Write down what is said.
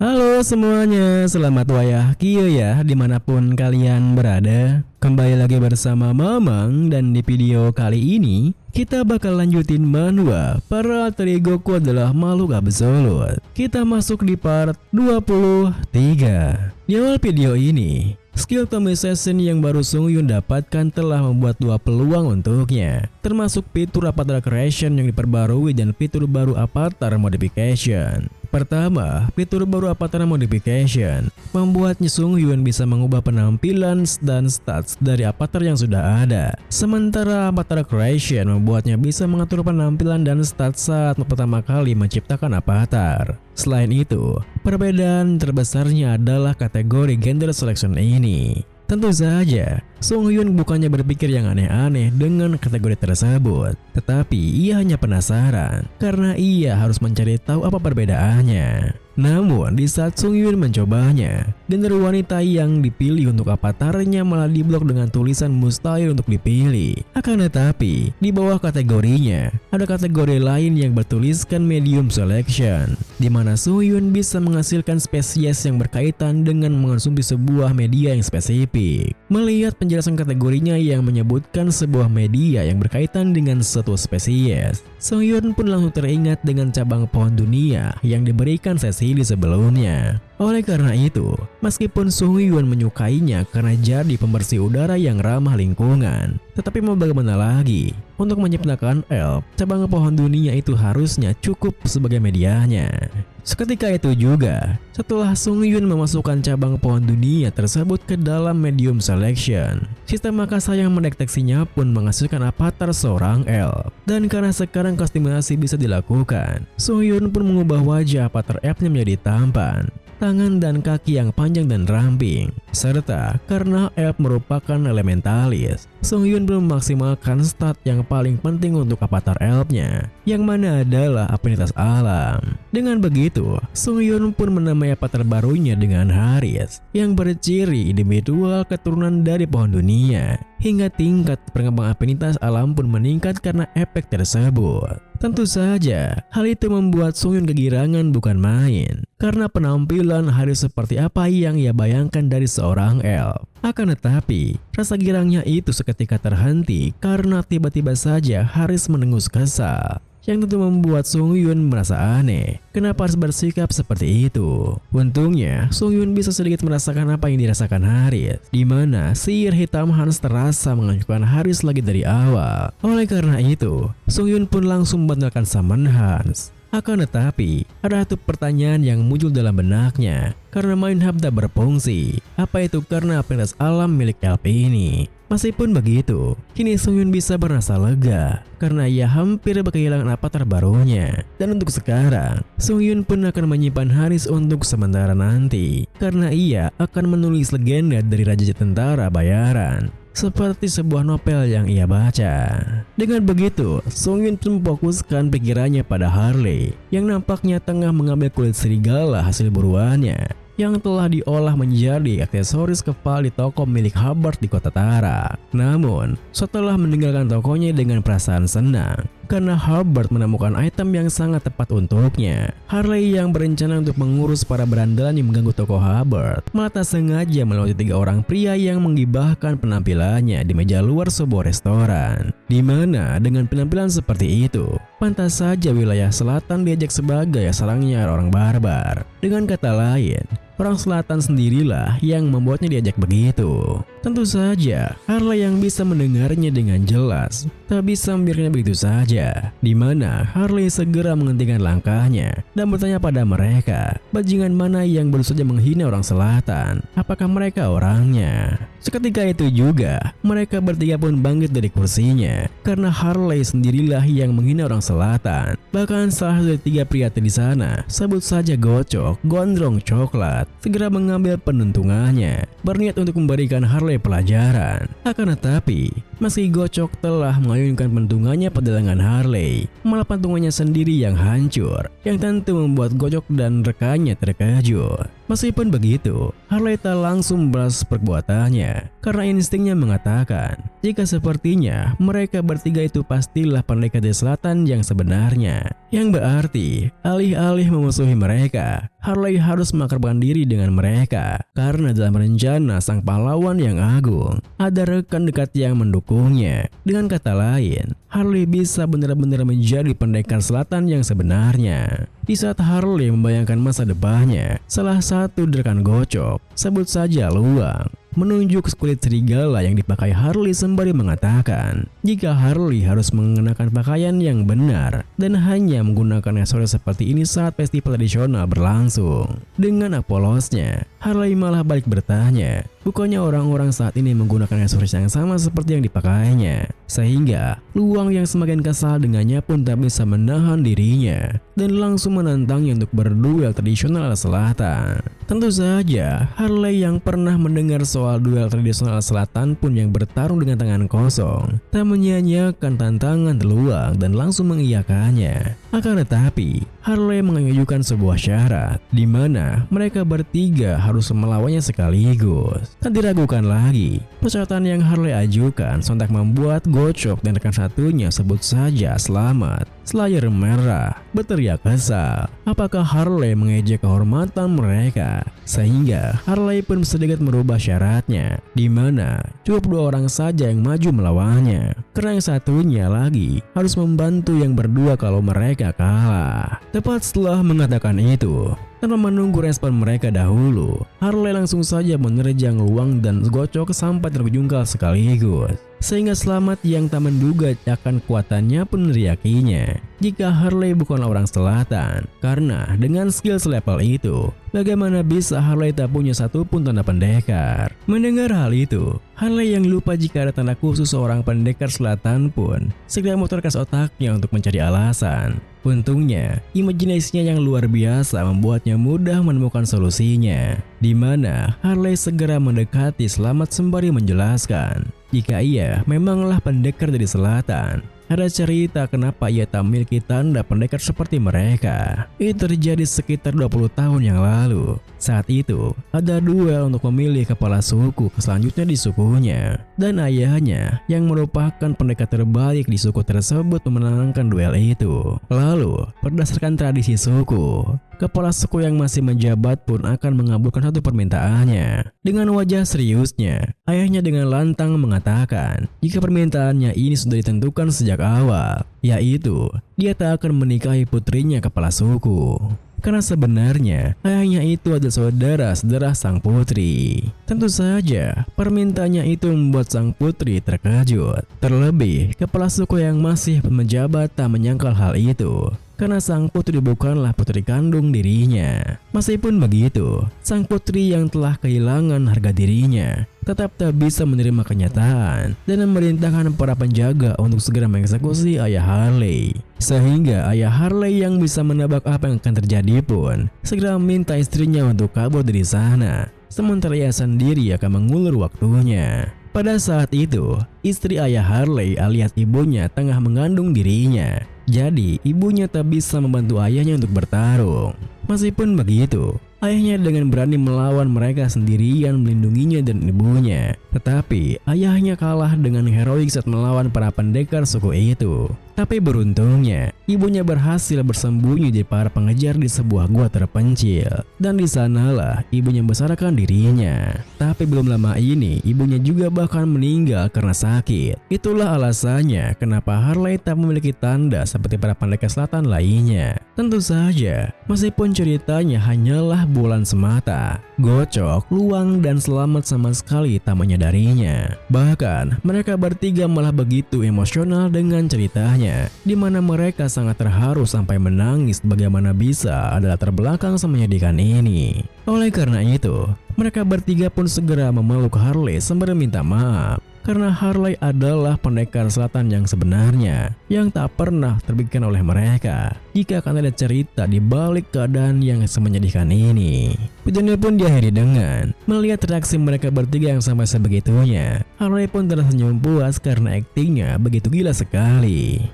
Halo semuanya, selamat wayah Kio ya dimanapun kalian berada. Kembali lagi bersama Mamang, dan di video kali ini kita bakal lanjutin manhwa para alter egoku adalah makhluk absolut. Kita masuk di part 23. Di awal video ini, skill optimization yang baru Songyun dapatkan telah membuat dua peluang untuknya, termasuk fitur avatar creation yang diperbarui dan fitur baru avatar modification. Pertama, fitur baru avatar modification membuatnya Songyun bisa mengubah penampilan dan stats dari avatar yang sudah ada. Sementara avatar creation membuatnya bisa mengatur penampilan dan stats saat pertama kali menciptakan avatar. Selain itu, perbedaan terbesarnya adalah kategori gender selection ini. Tentu saja, Songyun bukannya berpikir yang aneh-aneh dengan kategori tersebut, tetapi ia hanya penasaran karena ia harus mencari tahu apa perbedaannya. Namun, di saat Songyun mencobanya, gender wanita yang dipilih untuk avatarnya malah diblok dengan tulisan mustahil untuk dipilih. Akan tetapi, di bawah kategorinya, ada kategori lain yang bertuliskan medium selection, di mana Songyun bisa menghasilkan spesies yang berkaitan dengan mengonsumsi sebuah media yang spesifik. Melihat penjelasan kategorinya yang menyebutkan sebuah media yang berkaitan dengan suatu spesies, Songyun pun langsung teringat dengan cabang pohon dunia yang diberikan sesi di sebelumnya. Oleh karena itu, meskipun Songyun menyukainya karena jadi pembersih udara yang ramah lingkungan, tetapi mau bagaimana lagi, untuk menciptakan elf, cabang pohon dunia itu harusnya cukup sebagai medianya. Seketika itu juga, setelah Songyun memasukkan cabang pohon dunia tersebut ke dalam medium selection, sistem makasa yang mendeteksinya pun menghasilkan avatar seorang elf. Dan karena sekarang customizasi bisa dilakukan, Songyun pun mengubah wajah avatar elfnya menjadi tampan, tangan dan kaki yang panjang dan ramping. Serta karena elf merupakan elementalis, Songyun belum memaksimalkan stat yang paling penting untuk avatar elfnya, yang mana adalah afinitas alam. Dengan begitu, Songyun pun menamai avatar barunya dengan Haris, yang berciri individual keturunan dari pohon dunia. Hingga tingkat pengembang afinitas alam pun meningkat karena efek tersebut. Tentu saja, hal itu membuat Songyun kegirangan bukan main, karena penampilan Haris seperti apa yang ia bayangkan dari seorang elf. Akan tetapi, rasa girangnya itu seketika terhenti karena tiba-tiba saja Haris menengus kesal, yang tentu membuat Songyun merasa aneh. Kenapa harus bersikap seperti itu? Untungnya, Songyun bisa sedikit merasakan apa yang dirasakan Haris, di mana sihir hitam Hans terasa menghancurkan Haris lagi dari awal. Oleh karena itu, Songyun pun langsung membatalkan summon Hans. Akan tetapi, ada satu pertanyaan yang muncul dalam benaknya, karena Mind Hub tak berfungsi. Apa itu karena afinitas alam milik elf ini? Meskipun begitu, kini Songyun bisa merasa lega karena ia hampir kehilangan avatar barunya. Dan untuk sekarang, Songyun pun akan menyimpan Haris untuk sementara nanti, karena ia akan menulis legenda dari Raja Tentara Bayaran, seperti sebuah novel yang ia baca. Dengan begitu, Songyun pun memfokuskan pikirannya pada Harley, yang nampaknya tengah mengambil kulit serigala hasil buruannya, yang telah diolah menjadi aksesoris kepala di toko milik Hubbard di kota Tara. Namun, setelah meninggalkan tokonya dengan perasaan senang, karena Hubbard menemukan item yang sangat tepat untuknya, Harley yang berencana untuk mengurus para berandalan yang mengganggu toko Hubbard malah tak sengaja melewati 3 orang pria yang menggibahkan penampilannya di meja luar sebuah restoran. Di mana dengan penampilan seperti itu, pantas saja wilayah selatan diajak sebagai sarangnya orang barbar. Dengan kata lain, orang selatan sendirilah yang membuatnya diajak begitu. Tentu saja, Harley yang bisa mendengarnya dengan jelas tak bisa membiarkannya begitu saja. Di mana Harley segera menghentikan langkahnya dan bertanya pada mereka, bajingan mana yang baru saja menghina orang selatan? Apakah mereka orangnya? Seketika itu juga, mereka bertiga pun bangkit dari kursinya, karena Harley sendirilah yang menghina orang selatan. Bahkan salah satu dari 3 pria di sana, sebut saja Gocok, Gondrong Coklat, segera mengambil penuntungannya, berniat untuk memberikan Harley pelajaran. Akan tetapi, Meski Gocok telah mengayunkan pentungannya pada lengan Harley, malah pentungannya sendiri yang hancur, yang tentu membuat Gocok dan rekannya terkejut. Meskipun begitu, Harley tak langsung membalas perbuatannya karena instingnya mengatakan jika sepertinya mereka bertiga itu pastilah pendekar dari selatan yang sebenarnya. Yang berarti, alih-alih memusuhi mereka, Harley harus mengakrabkan diri dengan mereka karena dalam rencana sang pahlawan yang agung ada rekan dekat yang mendukungnya. Dengan kata lain, Harley bisa benar-benar menjadi pendekar selatan yang sebenarnya. Di saat Harley membayangkan masa depannya, salah satu rekan Gocok, sebut saja Luang, menunjuk kulit serigala yang dipakai Harley sembari mengatakan jika Harley harus mengenakan pakaian yang benar dan hanya menggunakan aksesoris seperti ini saat festival tradisional berlangsung. Dengan polosnya, Harley malah balik bertanya, bukannya orang-orang saat ini menggunakan aksesoris yang sama seperti yang dipakainya? Sehingga Luang yang semakin kesal dengannya pun tak bisa menahan dirinya dan langsung menantangnya untuk berduel tradisional ala selatan. Tentu saja, Harley yang pernah mendengar soal duel tradisional selatan pun yang bertarung dengan tangan kosong tak menyia-nyiakan tantangan Luang dan langsung mengiyakannya. Akan tetapi, Harley mengajukan sebuah syarat di mana mereka bertiga harus melawannya sekaligus. Tak diragukan lagi, persyaratan yang Harley ajukan sontak membuat Gocok dan rekan satunya, sebut saja Selamat, Slayer Merah, berteriak kesal. Apakah Harley mengejek kehormatan mereka? Sehingga Harley pun sedikit merubah syaratnya, di mana cukup 2 orang saja yang maju melawannya, karena yang satunya lagi harus membantu yang berdua kalau mereka kalah. Tepat setelah mengatakan itu, tanpa menunggu respon mereka dahulu, Harley langsung saja menerjang Luang dan Gocok sampai terjungkal sekaligus. Sehingga Selamat yang tak menduga akan kekuatannya pun meneriakinya jika Harley bukanlah orang selatan. Karena dengan skill selevel itu, bagaimana bisa Harley tak punya satupun tanda pendekar? Mendengar hal itu, Harley yang lupa jika ada tanda khusus seorang pendekar selatan pun segera memutarkan otaknya untuk mencari alasan. Untungnya, imajinasinya yang luar biasa membuatnya mudah menemukan solusinya, di mana Harley segera mendekati Selamat sembari menjelaskan jika ia memanglah pendekar dari selatan. Ada cerita kenapa ia tak memiliki tanda pendekar seperti mereka. Itu terjadi sekitar 20 tahun yang lalu. Saat itu, ada duel untuk memilih kepala suku selanjutnya di sukunya. Dan ayahnya yang merupakan pendekar terbaik di suku tersebut memenangkan duel itu. Lalu, berdasarkan tradisi suku, kepala suku yang masih menjabat pun akan mengabulkan satu permintaannya. Dengan wajah seriusnya, ayahnya dengan lantang mengatakan jika permintaannya ini sudah ditentukan sejak awal, yaitu dia tak akan menikahi putrinya kepala suku. Karena sebenarnya ayahnya itu adalah saudara-saudara sang putri. Tentu saja permintaannya itu membuat sang putri terkejut. Terlebih kepala suku yang masih menjabat tak menyangkal hal itu, karena sang putri bukanlah putri kandung dirinya. Meskipun begitu, sang putri yang telah kehilangan harga dirinya tetap tak bisa menerima kenyataan dan memerintahkan para penjaga untuk segera mengeksekusi ayah Harley. Sehingga ayah Harley yang bisa menebak apa yang akan terjadi pun segera meminta istrinya untuk kabur dari sana, sementara ia sendiri akan mengulur waktunya. Pada saat itu, istri ayah Harley alias ibunya tengah mengandung dirinya. Jadi, ibunya tak bisa membantu ayahnya untuk bertarung. Meskipun begitu, ayahnya dengan berani melawan mereka sendirian melindunginya dan ibunya. Tetapi, ayahnya kalah dengan heroik saat melawan para pendekar suku itu. Tapi beruntungnya, ibunya berhasil bersembunyi di para pengejar di sebuah gua terpencil. Dan di sanalah ibunya membesarkan dirinya. Tapi belum lama ini, ibunya juga bahkan meninggal karena sakit. Itulah alasannya kenapa Harley tak memiliki tanda seperti para pendekar selatan lainnya. Tentu saja, meskipun ceritanya hanyalah bulan semata, Gocok, Luang, dan Selamat sama sekali tak menyadarinya. Bahkan, mereka bertiga malah begitu emosional dengan ceritanya, di mana mereka sangat terharu sampai menangis bagaimana bisa ada latar belakang menyedihkan ini. Oleh karena itu, mereka bertiga pun segera memeluk Harley sembari minta maaf. karena Harley adalah pendekar selatan yang sebenarnya yang tak pernah terbikin oleh mereka jika akan ada cerita di balik keadaan yang menyedihkan ini. Videonya pun diakhiri dengan melihat reaksi mereka bertiga yang sampai sebegitunya. Harley pun tersenyum puas karena aktingnya begitu gila sekali.